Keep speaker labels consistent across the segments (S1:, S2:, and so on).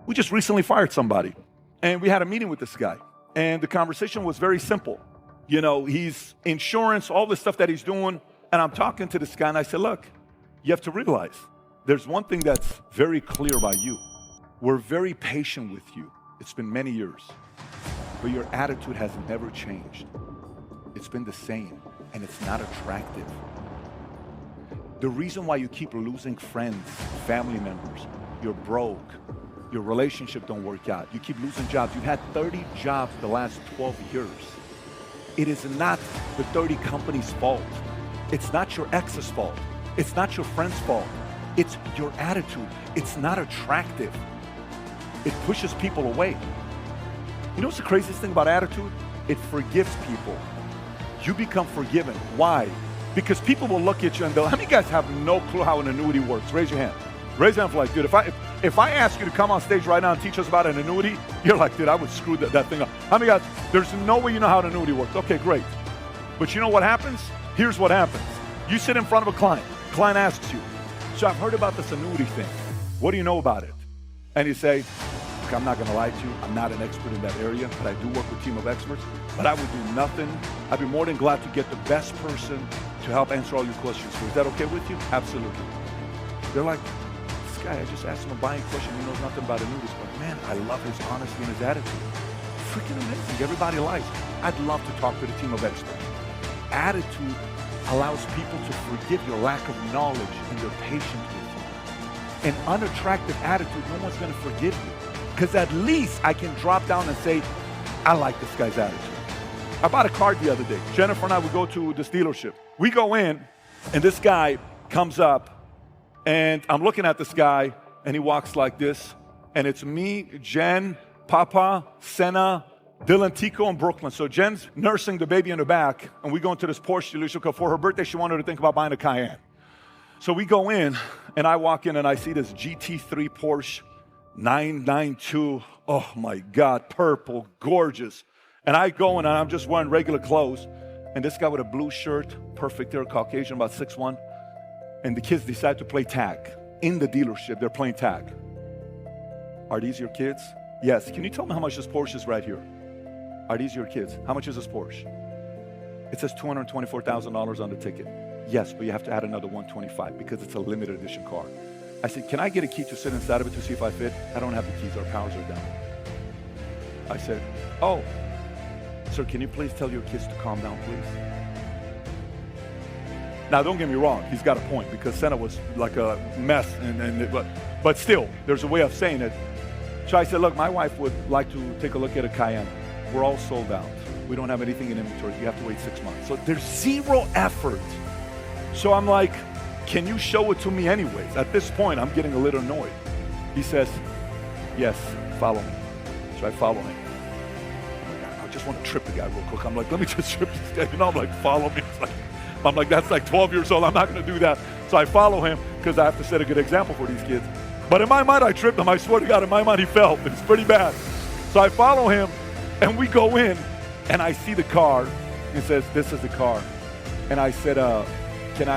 S1: We just recently fired somebody. And we had a meeting with this guy. And the conversation was very simple. You know, he's insurance, all the stuff that he's doing. And I'm talking to this guy and I said, look, you have to realize there's one thing that's very clear about you. We're very patient with you. It's been many years. But your attitude has never changed. It's been the same, and it's not attractive. The reason why you keep losing friends, family members, you're broke, your relationship don't work out, you keep losing jobs. You've had 30 jobs the last 12 years. It is not the 30 companies' fault. It's not your ex's fault. It's not your friend's fault. It's your attitude. It's not attractive. It pushes people away. You know what's the craziest thing about attitude? It forgives people. You become forgiven. Why? Because people will look at you and they'll, how many guys have no clue how an annuity works? Raise your hand. Raise your hand for like, dude, if I ask you to come on stage right now and teach us about an annuity, you're like, dude, I would screw that thing up. How many guys, there's no way you know how an annuity works. Okay, great. But you know what happens? Here's what happens. You sit in front of a client. Client asks you, so I've heard about this annuity thing. What do you know about it? And you say, look, I'm not gonna lie to you. I'm not an expert in that area, but I do work with a team of experts. But I would do nothing. I'd be more than glad to get the best person to help answer all your questions. So is that okay with you? Absolutely. They're like, this guy, I just asked him a buying question. He knows nothing about annuities, but man, I love his honesty and his attitude. Freaking amazing. Everybody likes. I'd love to talk to the team of experts. Attitude allows people to forgive your lack of knowledge and your patience with you. An unattractive attitude, no one's gonna forgive you. Because at least I can drop down and say, I like this guy's attitude. I bought a car the other day. Jennifer and I would go to this dealership. We go in, and this guy comes up, and I'm looking at this guy, and he walks like this, and it's me, Jen, Papa, Senna, Dylan, Tico, and Brooklyn. So Jen's nursing the baby in the back, and we go into this Porsche dealership. For her birthday, she wanted to think about buying a Cayenne. So we go in, and I walk in, and I see this GT3 Porsche 992. Oh my God, purple, gorgeous. And I go in and I'm just wearing regular clothes. And this guy with a blue shirt, perfect hair, Caucasian, about 6'1". And the kids decide to play tag. In the dealership, they're playing tag. Are these your kids? Yes. Can you tell me how much this Porsche is right here? Are these your kids? How much is this Porsche? It says $224,000 on the ticket. Yes, but you have to add another $125 because it's a limited edition car. I said, can I get a key to sit inside of it to see if I fit? I don't have the keys, our powers are down. I said, oh, sir, can you please tell your kids to calm down, please? Now, don't get me wrong, he's got a point because Senna was like a mess, but still, there's a way of saying it. So I said, look, my wife would like to take a look at a Cayenne. We're all sold out. We don't have anything in inventory. You have to wait 6 months. So there's zero effort. So I'm like, can you show it to me anyways? At this point, I'm getting a little annoyed. He says, yes, follow me. So I follow him. I just want to trip the guy real quick. I'm like, let me just trip this guy. You know, I'm like, follow me. I'm like, that's like 12 years old. I'm not going to do that. So I follow him because I have to set a good example for these kids. But in my mind, I tripped him. I swear to God, in my mind, he fell. It's pretty bad. So I follow him, and we go in, and I see the car. It says, this is the car. And I said, can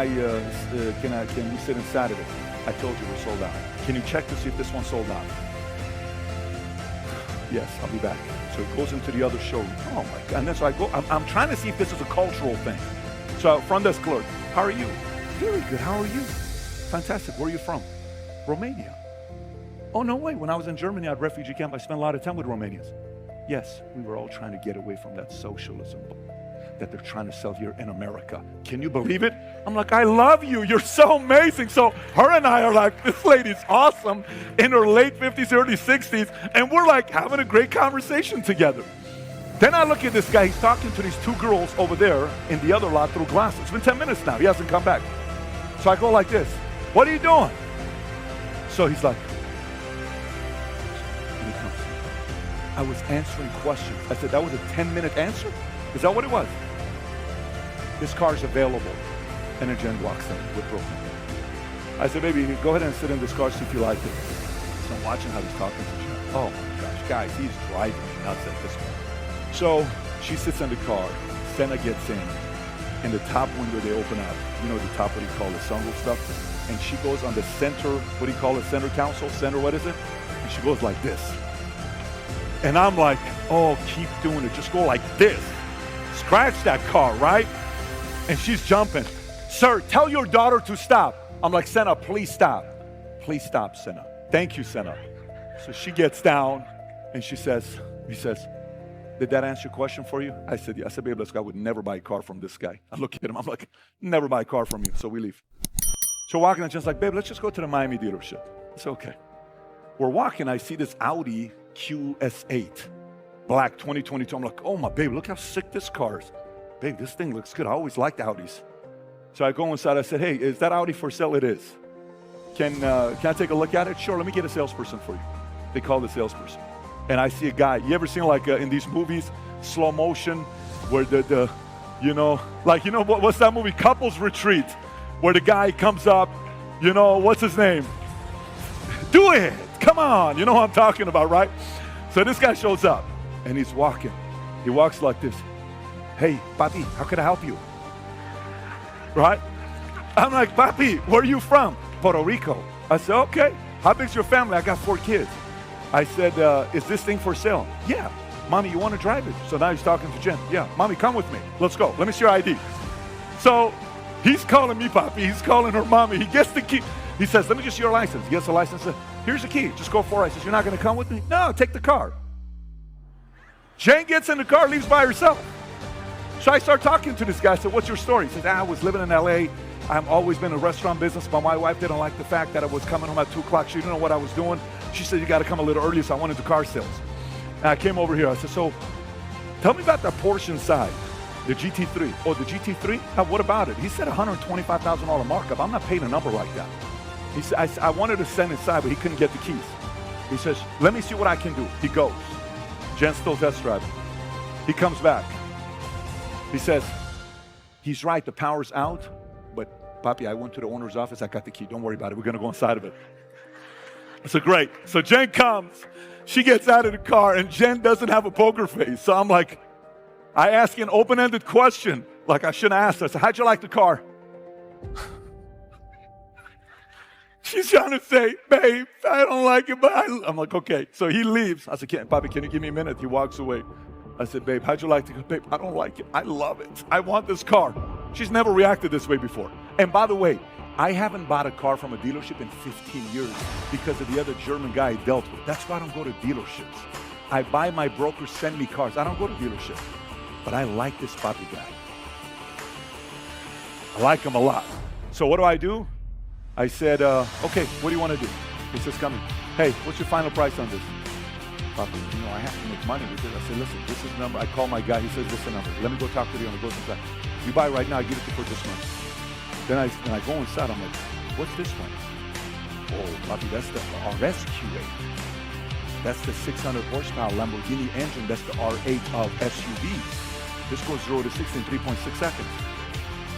S1: we sit inside of it? I told you we're sold out. Can you check to see if this one's sold out? Yes, I'll be back. So it goes into the other showroom. Oh my God. And then so I go, I'm trying to see if this is a cultural thing. So front desk clerk, how are you? Very good, how are you? Fantastic, where are you from? Romania. Oh, no way, when I was in Germany at refugee camp, I spent a lot of time with Romanians. Yes, we were all trying to get away from that socialism that they're trying to sell here in America. Can you believe it? I'm like, I love you. You're so amazing. So her and I are like, this lady's awesome in her late 50s, early 60s. And we're like having a great conversation together. Then I look at this guy. He's talking to these 2 girls over there in the other lot through glass. It's been 10 minutes now. He hasn't come back. So I go like this. What are you doing? So he's like, and he comes. I was answering questions. I said, that was a 10-minute answer? Is that what it was? This car's available. And then Jen walks in with Brooklyn. I said, baby, go ahead and sit in this car, see if you like it. So I'm watching how he's talking to Jen. Oh my gosh, guys, he's driving me nuts at this point. So she sits in the car. Senna gets in. And the top window, they open up. You know, the top, what do you call it, sunroof stuff? And she goes on the center, what do you call it, center console? Center, what is it? And she goes like this. And I'm like, oh, keep doing it. Just go like this. Scratch that car, right? And she's jumping. Sir, tell your daughter to stop. I'm like, Senna, please stop. Please stop, Senna. Thank you, Senna. So she gets down and he says, did that answer your question for you? I said, yeah. I said, babe, let's go. I would never buy a car from this guy. I look at him, I'm like, never buy a car from you. So we leave. So walking, and she's like, babe, let's just go to the Miami dealership. It's okay. We're walking, I see this Audi QS8, black 2022. I'm like, oh my babe, look how sick this car is. Babe, this thing looks good. I always liked Audis. So I go inside, I said, hey, is that Audi for sale? It is. Can I take a look at it? Sure, let me get a salesperson for you. They call the salesperson. And I see a guy, you ever seen like in these movies, slow motion, where what's that movie, Couples Retreat, where the guy comes up, what's his name? Do it, come on, you know what I'm talking about, right? So this guy shows up, and he's walking. He walks like this. Hey, papi, how can I help you? Right? I'm like, papi, where are you from? Puerto Rico. I said, okay. How big's your family? I got 4 kids. I said, is this thing for sale? Yeah. Mommy, you want to drive it? So now he's talking to Jen. Yeah. Mommy, come with me. Let's go. Let me see your ID. So he's calling me papi. He's calling her mommy. He gets the key. He says, let me just see your license. He gets the license. Here's the key. Just go for it. I says, you're not going to come with me? No, take the car. Jen gets in the car, leaves by herself. So I start talking to this guy. I said, what's your story? He says, I was living in LA. I've always been in restaurant business, but my wife didn't like the fact that I was coming home at 2 o'clock. She didn't know what I was doing. She said, you got to come a little earlier, so I went into car sales. And I came over here. I said, so tell me about that Porsche inside, the GT3. Oh, the GT3? What about it? He said $125,000 markup. I'm not paying a number like that. He said, I wanted to send inside, but he couldn't get the keys. He says, let me see what I can do. He goes. Jen's still test driving. He comes back. He says, he's right, the power's out, but papi, I went to the owner's office, I got the key, don't worry about it, we're gonna go inside of it. I said, great. So Jen comes, she gets out of the car, and Jen doesn't have a poker face. So I'm like, I ask an open-ended question, like I shouldn't ask her. I said, how'd you like the car? She's trying to say, babe, I don't like it, but I'm like, okay. So he leaves. I said, papi, can you give me a minute? He walks away. I said, babe, how'd you like to go? Babe, I don't like it. I love it. I want this car. She's never reacted this way before. And by the way, I haven't bought a car from a dealership in 15 years because of the other German guy I dealt with. That's why I don't go to dealerships. I buy my brokers send me cars. I don't go to dealerships. But I like this papi guy. I like him a lot. So what do? I said, okay, what do you want to do? He says, come in. Hey, what's your final price on this? Papi, I have to make money with it. I said, listen, this is the number. I call my guy. He says, this is the number. Let me go talk to the owner. Goes inside. You buy right now, I give it to you for this much. Then I go inside. I'm like, what's this one? Oh, papi, that's the RS Q8. That's the 600 horsepower Lamborghini engine. That's the R8 of SUVs. This goes 0 to 60 in 3.6 seconds.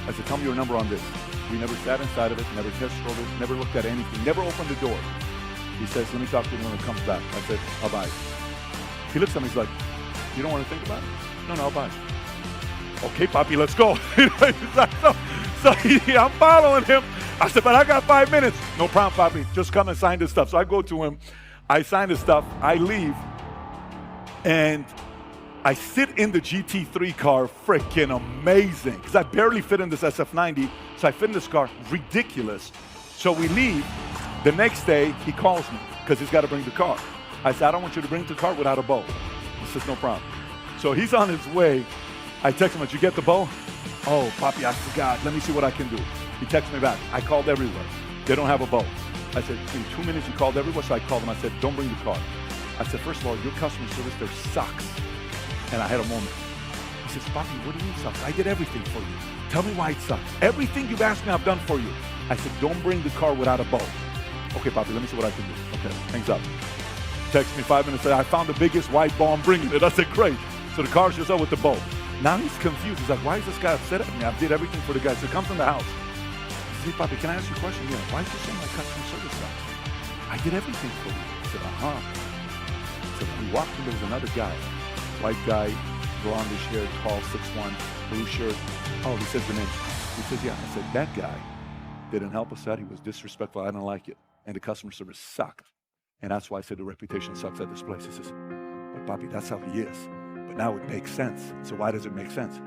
S1: I said, tell me your number on this. We never sat inside of it, never test drove it, never looked at anything, never opened the door. He says, let me talk to him when he comes back. I said, I'll buy it. He looks at me, he's like, you don't want to think about it? No, I'll buy it. Okay, papi, let's go. So I'm following him. I said, but I got 5 minutes. No problem, papi. Just come and sign this stuff. So I go to him. I sign the stuff. I leave. And I sit in the GT3 car, freaking amazing. Because I barely fit in this SF90. So I fit in this car, ridiculous. So we leave. The next day, he calls me because he's got to bring the car. I said, I don't want you to bring the car without a bow. He says, no problem. So he's on his way. I text him, did you get the bow? Oh, papi, I forgot. Let me see what I can do. He texts me back. I called everywhere. They don't have a bow. I said, in 2 minutes, you called everywhere? So I called him. I said, don't bring the car. I said, first of all, your customer service there sucks. And I had a moment. He says, papi, what do you mean sucks? I did everything for you. Tell me why it sucks. Everything you've asked me, I've done for you. I said, don't bring the car without a bow. Okay, papi, let me see what I can do. Okay, hangs up. Text me 5 minutes later, I found the biggest white ball, I'm bringing it. I said, great. So the car shows up with the bow. Now he's confused. He's like, why is this guy upset at me? I did everything for the guy. So he comes in the house. He says, hey, papi, can I ask you a question? Yeah, why did you say my customer service sucks? I did everything for you. I said, So we walked in, there was another guy. White guy, blondish hair, tall, 6'1", blue shirt. Oh, he says the name. He says, yeah. I said, that guy didn't help us out. He was disrespectful. I didn't like it. And the customer service sucked. And that's why I said the reputation sucks at this place. He says, but Papi, that's how he is. But now it makes sense. So why does it make sense?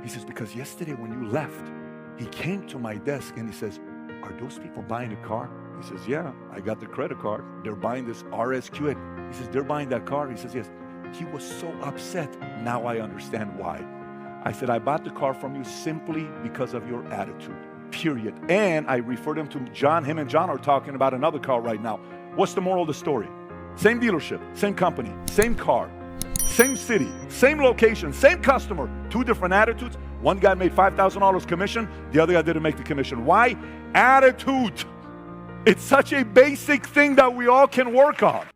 S1: He says, because yesterday when you left, he came to my desk and he says, are those people buying a car? He says, yeah, I got the credit card. They're buying this RSQ8. He says, they're buying that car? He says, yes. He was so upset. Now I understand why. I said, I bought the car from you simply because of your attitude, period. And I referred him to John. Him and John are talking about another car right now. What's the moral of the story? Same dealership, same company, same car, same city, same location, same customer, two different attitudes. One guy made $5,000 commission. The other guy didn't make the commission. Why? Attitude. It's such a basic thing that we all can work on.